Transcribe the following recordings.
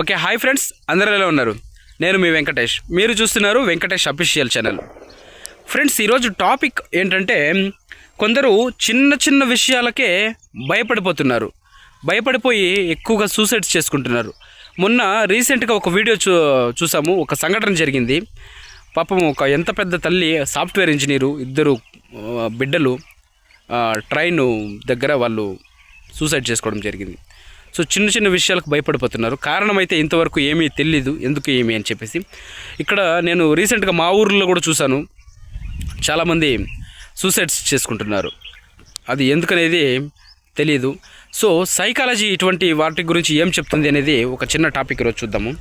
Okay, hi friends, అందరూ ఎలా ఉన్నారు? నేను మీ వెంకటేష్, మీరు చూస్తున్నారు వెంకటేష్ అఫీషియల్ ఛానల్. ఫ్రెండ్స్, ఈరోజు టాపిక్ ఏంటంటే కొందరు చిన్న చిన్న విషయాలకే భయపడిపోతున్నారు. భయపడిపోయి ఎక్కువగా సూసైడ్స్ చేసుకుంటున్నారు. మొన్న రీసెంట్గా ఒక వీడియో చూసాము. ఒక సంఘటన జరిగింది. పాపం ఒక ఎంత పెద్ద తల్లి, సాఫ్ట్వేర్ ఇంజనీరు, ఇద్దరు బిడ్డలు ట్రైన్ దగ్గర వాళ్ళు సూసైడ్ చేసుకోవడం జరిగింది. సో చిన్న చిన్న విషయాలకు భయపడిపోతున్నారు. కారణం అయితే ఇంతవరకు ఏమీ తెలీదు, ఎందుకు ఏమి అని చెప్పేసి. ఇక్కడ నేను రీసెంట్గా మా ఊర్లో కూడా చూశాను, చాలామంది సూసైడ్స్ చేసుకుంటున్నారు. అది ఎందుకనేది తెలియదు. సో సైకాలజీ ఇటువంటి వాటి గురించి ఏం చెప్తుంది అనేది ఒక చిన్న టాపిక్ ఈరోజు చూద్దాము.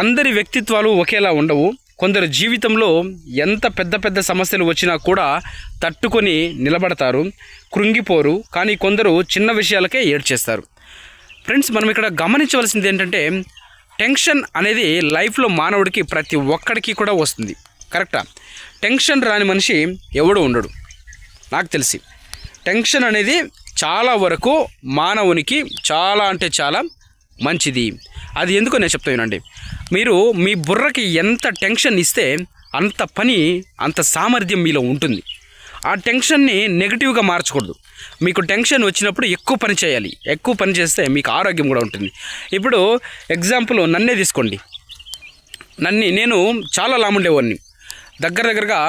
అందరి వ్యక్తిత్వాలు ఒకేలా ఉండవు. కొందరు జీవితంలో ఎంత పెద్ద పెద్ద సమస్యలు వచ్చినా కూడా తట్టుకొని నిలబడతారు, కృంగిపోరు. కానీ కొందరు చిన్న విషయాలకే ఏడ్చేస్తారు. ఫ్రెండ్స్, మనం ఇక్కడ గమనించవలసింది ఏంటంటే టెన్షన్ అనేది లైఫ్లో మానవుడికి ప్రతి ఒక్కడికి కూడా వస్తుంది. కరెక్టా? టెన్షన్ రాని మనిషి ఎవడు ఉండడు నాకు తెలిసి. టెన్షన్ అనేది చాలా వరకు మానవునికి చాలా అంటే చాలా మంచిది. అది ఎందుకో నేను చెప్తానండి. మీరు మీ బుర్రకి ఎంత టెన్షన్ ఇస్తే అంత పని, అంత సామర్థ్యం మీలో ఉంటుంది. ఆ టెన్షన్ని నెగిటివ్గా మార్చకూడదు. మీకు టెన్షన్ వచ్చినప్పుడు ఎక్కువ పని చేయాలి. ఎక్కువ పని చేస్తే మీకు ఆరోగ్యం కూడా ఉంటుంది. ఇప్పుడు ఎగ్జాంపుల్ నన్నే తీసుకోండి. నేను చాలా లాము ఉండేవాడిని. దగ్గరగా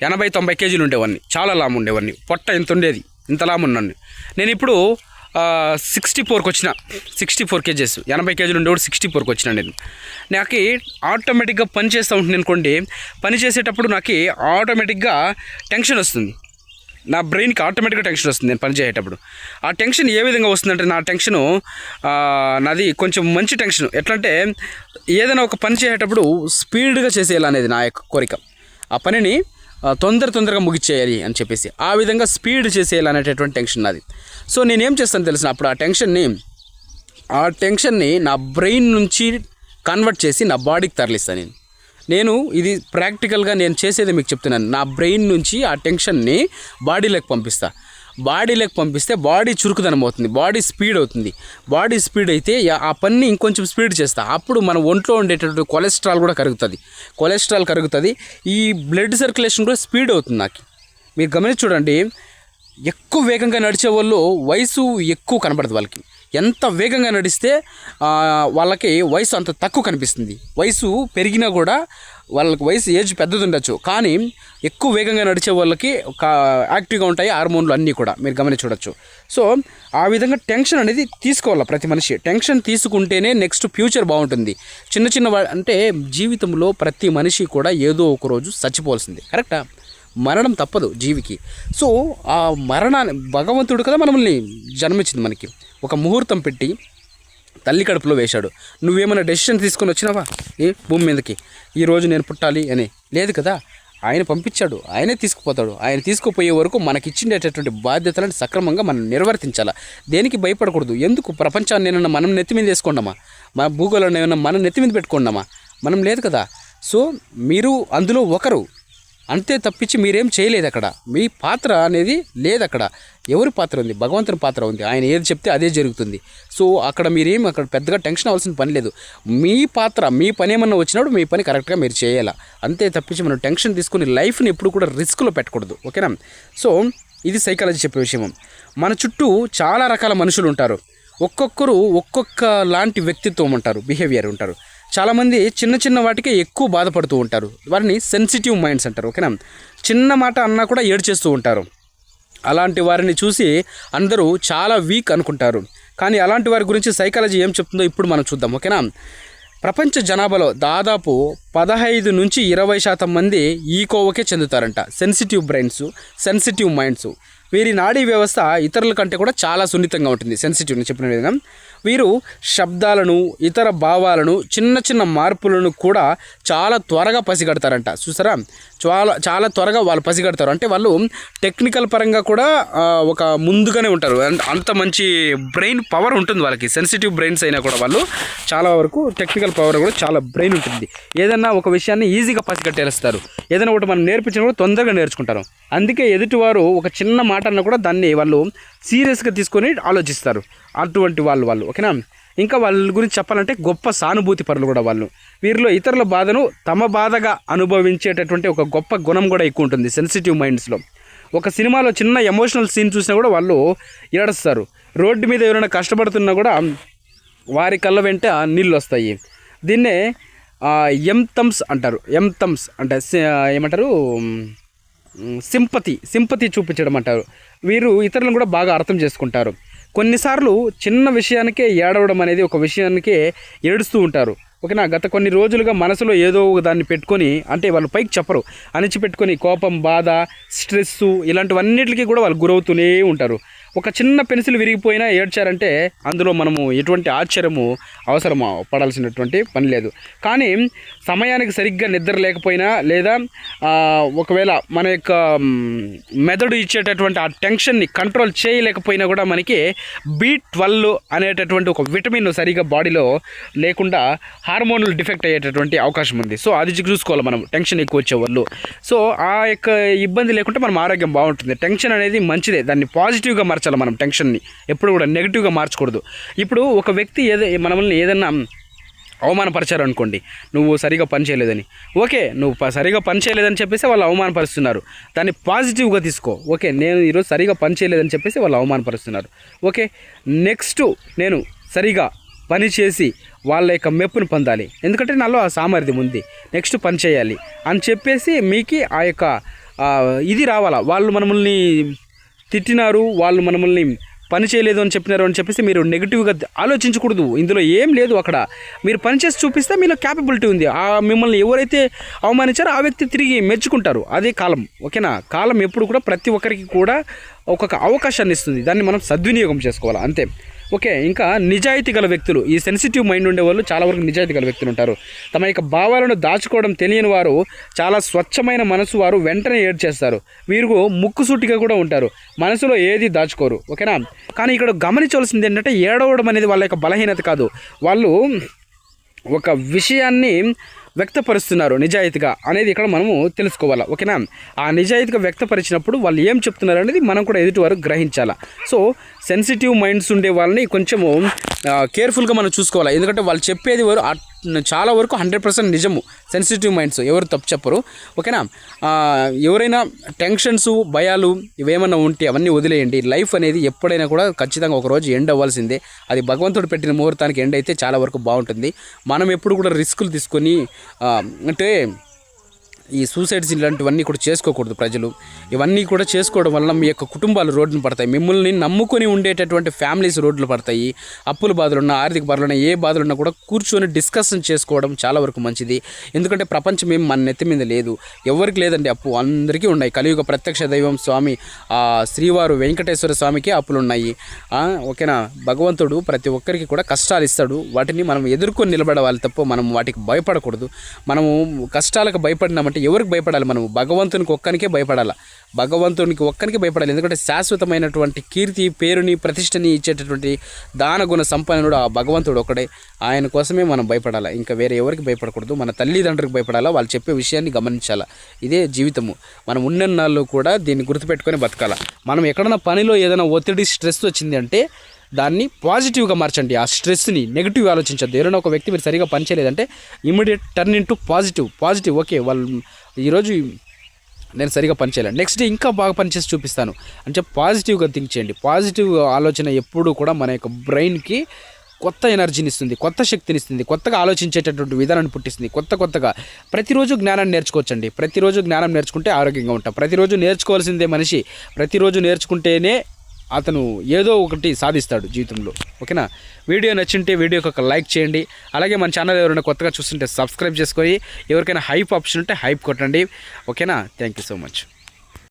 80-90 కేజీలు ఉండేవాడిని. చాలా లాము ఉండేవాడిని. పొట్ట ఇంత ఉండేది, ఇంత లాము ఉన్నాను. నేను ఇప్పుడు 64కి వచ్చిన. 64 కేజెస్. 80 కేజీలు ఉండేవాడు 64కి వచ్చిన. నాకు ఆటోమేటిక్గా పని చేస్తూ ఉంటుంది అనుకోండి. పని చేసేటప్పుడు నాకు ఆటోమేటిక్గా టెన్షన్ వస్తుంది. నా బ్రెయిన్కి ఆటోమేటిక్గా టెన్షన్ వస్తుంది నేను పని చేసేటప్పుడు. ఆ టెన్షన్ ఏ విధంగా వస్తుందంటే, నా టెన్షను నాది కొంచెం మంచి టెన్షన్. ఎట్లంటే ఏదైనా ఒక పని చేసేటప్పుడు స్పీడ్గా చేసేయాలనేది నా యొక్క కోరిక. ఆ పనిని తొందరగా ముగిచ్చేయాలి అని చెప్పేసి ఆ విధంగా స్పీడ్ చేసేయాలనేటటువంటి టెన్షన్ నాది. సో నేనేం చేస్తాను తెలిసిన, అప్పుడు ఆ టెన్షన్ని నా బ్రెయిన్ నుంచి కన్వర్ట్ చేసి నా బాడీకి తరలిస్తాను. నేను ఇది ప్రాక్టికల్గా నేను చేసేది మీకు చెప్తున్నాను. నా బ్రెయిన్ నుంచి ఆ టెన్షన్ని బాడీలోకి పంపిస్తే బాడీ చురుకుదనం అవుతుంది, బాడీ స్పీడ్ అవుతుంది. బాడీ స్పీడ్ అయితే ఆ పని ఇంకొంచెం స్పీడ్ చేస్తా. అప్పుడు మన ఒంట్లో ఉండేటటువంటి కొలెస్ట్రాల్ కూడా కరుగుతుంది. ఈ బ్లడ్ సర్క్యులేషన్ కూడా స్పీడ్ అవుతుంది. నాకు మీరు గమనించి చూడండి, ఎక్కువ వేగంగా నడిచే వాళ్ళు వయసు ఎక్కువ కనబడదు. వాళ్ళకి ఎంత వేగంగా నడిస్తే వాళ్ళకి వయసు అంత తక్కువ కనిపిస్తుంది. వయసు పెరిగినా కూడా వాళ్ళకి ఏజ్ పెద్దది ఉండొచ్చు, కానీ ఎక్కువ వేగంగా నడిచే వాళ్ళకి యాక్టివ్గా ఉంటాయి హార్మోన్లు అన్నీ కూడా మీరు గమనించి చూడొచ్చు. సో ఆ విధంగా టెన్షన్ అనేది తీసుకోవాలి ప్రతి మనిషి. టెన్షన్ తీసుకుంటేనే నెక్స్ట్ ఫ్యూచర్ బాగుంటుంది. చిన్న అంటే జీవితంలో ప్రతి మనిషి కూడా ఏదో ఒక రోజు చచ్చిపోవాల్సిందే. కరెక్టా? మరణం తప్పదు జీవికి. సో ఆ మరణాన్ని భగవంతుడు కదా మనల్ని జన్మించింది, మనకి ఒక ముహూర్తం పెట్టి తల్లి కడుపులో వేశాడు. నువ్వేమైనా డెసిషన్ తీసుకొని వచ్చినావా భూమి మీదకి? ఈరోజు నేను పుట్టాలి అని లేదు కదా. ఆయన పంపించాడు, ఆయనే తీసుకుపోతాడు. ఆయన తీసుకుపోయే వరకు మనకిచ్చిండేటటువంటి బాధ్యతలను సక్రమంగా మనం నిర్వర్తించాలా. దేనికి భయపడకూడదు. ఎందుకు ప్రపంచాన్ని ఏమన్నా మనం నెత్తి మీద వేసుకున్నామా? మన భూగోళాన్ని ఏమన్నా మనం నెత్తి మీద పెట్టుకున్నామా? మనం లేదు కదా. సో మీరు అందులో ఒకరు అంతే తప్పించి మీరేం చేయలేదు. అక్కడ మీ పాత్ర అనేది లేదు. అక్కడ ఎవరి పాత్ర ఉంది? భగవంతుని పాత్ర ఉంది. ఆయన ఏది చెప్తే అదే జరుగుతుంది. సో అక్కడ పెద్దగా టెన్షన్ అవ్వాల్సిన పని లేదు. మీ పాత్ర, మీ పని ఏమన్నా వచ్చినప్పుడు మీ పని కరెక్ట్గా మీరు చేయాలా. అంతే తప్పించి మనం టెన్షన్ తీసుకుని లైఫ్ని ఎప్పుడు కూడా రిస్క్లో పెట్టకూడదు. ఓకేనా? సో ఇది సైకాలజీ చెప్పే విషయం. మన చుట్టూ చాలా రకాల మనుషులు ఉంటారు. ఒక్కొక్కరు ఒక్కొక్క లాంటి వ్యక్తిత్వం ఉంటారు, బిహేవియర్ ఉంటారు. చాలామంది చిన్న వాటికే ఎక్కువ బాధపడుతూ ఉంటారు. వారిని సెన్సిటివ్ మైండ్స్ అంటారు. ఓకేనా? చిన్న మాట అన్నా కూడా ఏడ్చేస్తూ ఉంటారు. అలాంటి వారిని చూసి అందరూ చాలా వీక్ అనుకుంటారు. కానీ అలాంటి వారి గురించి సైకాలజీ ఏం చెప్తుందో ఇప్పుడు మనం చూద్దాం. ఓకేనా? ప్రపంచ జనాభాలో దాదాపు 15-20% మంది ఈ కోవకే చెందుతారంట. Sensitive brains, sensitive minds. వీరి నాడీ వ్యవస్థ ఇతరుల కంటే కూడా చాలా సున్నితంగా ఉంటుంది. సెన్సిటివ్ చెప్పిన విధంగా వీరు శబ్దాలను, ఇతర భావాలను, చిన్న మార్పులను కూడా చాలా త్వరగా పసిగడతారంట. చూసారా? చాలా త్వరగా వాళ్ళు పసిగడతారు. అంటే వాళ్ళు టెక్నికల్ పరంగా కూడా ఒక ముందుగానే ఉంటారు. అంత మంచి బ్రెయిన్ పవర్ ఉంటుంది వాళ్ళకి. సెన్సిటివ్ బ్రెయిన్స్ అయినా కూడా వాళ్ళు చాలా వరకు టెక్నికల్ పవర్ కూడా చాలా బ్రెయిన్ ఉంటుంది. ఏదన్నా ఒక విషయాన్ని ఈజీగా పసిగట్టేస్తారు. ఏదైనా ఒకటి మనం నేర్పించినా కూడా తొందరగా నేర్చుకుంటారు. అందుకే ఎదుటివారు ఒక చిన్న మాట అన్నా కూడా దాన్ని వాళ్ళు సీరియస్గా తీసుకొని ఆలోచిస్తారు. అటువంటి వాళ్ళు ఓకేనా? ఇంకా వాళ్ళ గురించి చెప్పాలంటే గొప్ప సానుభూతి పరులు కూడా వాళ్ళు. వీరిలో ఇతరుల బాధను తమ బాధగా అనుభవించేటటువంటి ఒక గొప్ప గుణం కూడా ఎక్కువ ఉంటుంది సెన్సిటివ్ మైండ్స్లో. ఒక సినిమాలో చిన్న ఎమోషనల్ సీన్ చూసినా కూడా వాళ్ళు ఏడుస్తారు. రోడ్డు మీద ఎవరైనా కష్టపడుతున్నా కూడా వారి కళ్ళ వెంట నీళ్ళు వస్తాయి. దీన్నే ఎంతమ్స్ అంటారు. ఎంతమ్స్ అంటే ఏమంటారు, సింపతి చూపించడం అంటారు. వీరు ఇతరులను కూడా బాగా అర్థం చేసుకుంటారు. కొన్నిసార్లు చిన్న విషయానికే ఏడవడం అనేది, ఒక విషయానికే ఏడుస్తూ ఉంటారు. ఓకేనా. గత కొన్ని రోజులుగా మనసులో ఏదో దాన్ని పెట్టుకొని, అంటే వాళ్ళు పైకి చెప్పరు, అణిచిపెట్టుకొని కోపం, బాధ, స్ట్రెస్సు ఇలాంటివన్నిటికీ కూడా వాళ్ళు గురవుతూనే ఉంటారు. ఒక చిన్న పెన్సిల్ విరిగిపోయినా ఏడ్చారంటే అందులో మనము ఎటువంటి ఆశ్చర్యము అవసరం పడాల్సినటువంటి పని లేదు. కానీ సమయానికి సరిగ్గా నిద్ర లేకపోయినా, లేదా ఒకవేళ మన యొక్క మెదడు ఇచ్చేటటువంటి ఆ టెన్షన్ని కంట్రోల్ చేయలేకపోయినా కూడా మనకి B12 అనేటటువంటి ఒక విటమిన్ సరిగ్గా బాడీలో లేకుండా హార్మోనల్ డిఫెక్ట్ అయ్యేటటువంటి అవకాశం ఉంది. సో అది చూసుకోవాలి మనం, టెన్షన్ ఎక్కువ వచ్చేవాళ్ళు. సో ఆ యొక్క ఇబ్బంది లేకుంటే మనం ఆరోగ్యం బాగుంటుంది. టెన్షన్ అనేది మంచిదే, దాన్ని పాజిటివ్గా మార్చాలి మనం. టెన్షన్ని ఎప్పుడు కూడా నెగిటివ్గా మార్చకూడదు. ఇప్పుడు ఒక వ్యక్తి మనల్ని ఏదన్నా అవమానపరిచారు అనుకోండి, నువ్వు సరిగా పని చేయలేదని. ఓకే, నువ్వు సరిగా పని చేయలేదని చెప్పేసి వాళ్ళు అవమానపరుస్తున్నారు, దాన్ని పాజిటివ్గా తీసుకో. ఓకే, నేను ఈరోజు సరిగా పని చేయలేదని చెప్పేసి వాళ్ళు అవమానపరుస్తున్నారు. ఓకే, నెక్స్ట్ నేను సరిగా పని చేసి వాళ్ళ యొక్క మెప్పును పొందాలి, ఎందుకంటే నాలో ఆ సామర్థ్యం ఉంది, నెక్స్ట్ పని చేయాలి అని చెప్పేసి మీకు ఆ యొక్క ఇది రావాలా. వాళ్ళు మనల్ని తిట్టినారు, వాళ్ళు మనల్ని పని చేయలేదు అని చెప్పినారు అని చెప్పేసి మీరు నెగిటివ్గా ఆలోచించకూడదు. ఇందులో ఏం లేదు. అక్కడ మీరు పని చేసి చూపిస్తే మీలో క్యాపబిలిటీ ఉంది. మిమ్మల్ని ఎవరైతే అవమానించారో ఆ వ్యక్తి తిరిగి మెచ్చుకుంటారు. అదే కాలం. ఓకేనా. కాలం ఎప్పుడు కూడా ప్రతి ఒక్కరికి కూడా ఒక్కొక్క అవకాశాన్ని ఇస్తుంది, దాన్ని మనం సద్వినియోగం చేసుకోవాలి అంతే. ఓకే, ఇంకా నిజాయితీ గల వ్యక్తులు, ఈ సెన్సిటివ్ మైండ్ ఉండేవాళ్ళు చాలా వరకు నిజాయితీ గల వ్యక్తులు ఉంటారు. తమ యొక్క భావాలను దాచుకోవడం తెలియని వారు, చాలా స్వచ్ఛమైన మనసు వారు వెంటనే ఏడ్చేస్తారు. వీరు ముక్కుసూటిగా కూడా ఉంటారు, మనసులో ఏది దాచుకోరు. ఓకేనా. కానీ ఇక్కడ గమనించవలసింది ఏంటంటే, ఏడవడం అనేది వాళ్ళ యొక్క బలహీనత కాదు. వాళ్ళు ఒక విషయాన్ని వ్యక్తపరుస్తున్నారు నిజాయితీగా అనేది ఇక్కడ మనము తెలుసుకోవాలి. ఓకేనా. ఆ నిజాయితీగా వ్యక్తపరిచినప్పుడు వాళ్ళు ఏం చెప్తున్నారు అనేది మనం కూడా ఎదుటివారు గ్రహించాలి. సో సెన్సిటివ్ మైండ్స్ ఉండే వాళ్ళని కొంచెము కేర్ఫుల్గా మనం చూసుకోవాలి. ఎందుకంటే వాళ్ళు చెప్పేది చాలా వరకు 100% నిజము. సెన్సిటివ్ మైండ్స్ ఎవరు తప్పు చెప్పరు. ఓకేనా. ఎవరైనా టెన్షన్స్, భయాలు ఇవేమన్నా ఉంటే అవన్నీ వదిలేయండి. లైఫ్ అనేది ఎప్పుడైనా కూడా ఖచ్చితంగా ఒకరోజు ఎండ్ అవ్వాల్సిందే. అది భగవంతుడు పెట్టిన ముహూర్తానికి ఎండ్ అయితే చాలా వరకు బాగుంటుంది. మనం ఎప్పుడు కూడా రిస్కులు తీసుకొని అంటే ఈ సూసైడ్స్ ఇలాంటివన్నీ కూడా చేసుకోకూడదు ప్రజలు. ఇవన్నీ కూడా చేసుకోవడం వలన మీ యొక్క కుటుంబాలు రోడ్డున పడతాయి, మిమ్మల్ని నమ్ముకొని ఉండేటటువంటి ఫ్యామిలీస్ రోడ్లు పడతాయి. అప్పుల బాధలున్నా, ఆర్థిక బాధలున్నా, ఏ బాధలున్నా కూడా కూర్చొని డిస్కషన్ చేసుకోవడం చాలా వరకు మంచిది. ఎందుకంటే ప్రపంచం ఏం మన నెత్తి మీద లేదు, ఎవరికి లేదండి అప్పు, అందరికీ ఉన్నాయి. కలియుగ ప్రత్యక్ష దైవం స్వామి శ్రీవారు వెంకటేశ్వర స్వామికి అప్పులు ఉన్నాయి. ఓకేనా. భగవంతుడు ప్రతి ఒక్కరికి కూడా కష్టాలు ఇస్తాడు, వాటిని మనం ఎదుర్కొని నిలబడవాలి తప్ప మనం వాటికి భయపడకూడదు. మనము కష్టాలకు భయపడినామంటే ఎవరికి భయపడాలి? మనం భగవంతునికి ఒక్కనికే భయపడాలి, భగవంతునికి ఒక్కనికే భయపడాలి. ఎందుకంటే శాశ్వతమైనటువంటి కీర్తి, పేరుని, ప్రతిష్టని ఇచ్చేటటువంటి దానగుణ సంపన్నుడు ఆ భగవంతుడు ఒక్కడే. ఆయన కోసమే మనం భయపడాలి, ఇంకా వేరే ఎవరికి భయపడకూడదు. మన తల్లిదండ్రులకు భయపడాలా, వాళ్ళు చెప్పే విషయాన్ని గమనించాలా. ఇదే జీవితము. మనం ఉన్నన్నాళ్ళు కూడా దీన్ని గుర్తుపెట్టుకొని బతకాల. మనం ఎక్కడైనా పనిలో ఏదైనా ఒత్తిడి, స్ట్రెస్ వచ్చింది అంటే దాన్ని పాజిటివ్గా మార్చండి. ఆ స్ట్రెస్ని నెగిటివ్ ఆలోచించద్దు. ఎవరైనా ఒక వ్యక్తి మీరు సరిగా పని చేయలేదంటే immediate turn into positive. Okay, వాళ్ళు ఈరోజు నేను సరిగా పని చేయలేను, నెక్స్ట్ డే ఇంకా బాగా పనిచేసి చూపిస్తాను అంటే పాజిటివ్గా థింక్ చేయండి. పాజిటివ్ ఆలోచన ఎప్పుడూ కూడా మన యొక్క బ్రెయిన్కి కొత్త ఎనర్జీని ఇస్తుంది, కొత్త శక్తిని ఇస్తుంది, కొత్తగా ఆలోచించేటటువంటి విధానాన్ని పుట్టిస్తుంది. కొత్తగా ప్రతిరోజు జ్ఞానాన్ని నేర్చుకోవచ్చండి. ప్రతిరోజు జ్ఞానం నేర్చుకుంటే ఆరోగ్యంగా ఉంటాం. ప్రతిరోజు నేర్చుకోవాల్సిందే మనిషి. ప్రతిరోజు నేర్చుకుంటేనే అతను ఏదో ఒకటి సాధిస్తాడు జీవితంలో. ఓకేనా. వీడియో నచ్చింటే వీడియోకి ఒక లైక్ చేయండి. అలాగే మన ఛానల్ ఎవరైనా కొత్తగా చూస్తుంటే సబ్స్క్రైబ్ చేసుకొని, ఎవరికైనా హైప్ ఆప్షన్ ఉంటే హైప్ కొట్టండి. ఓకేనా. Thank you so much.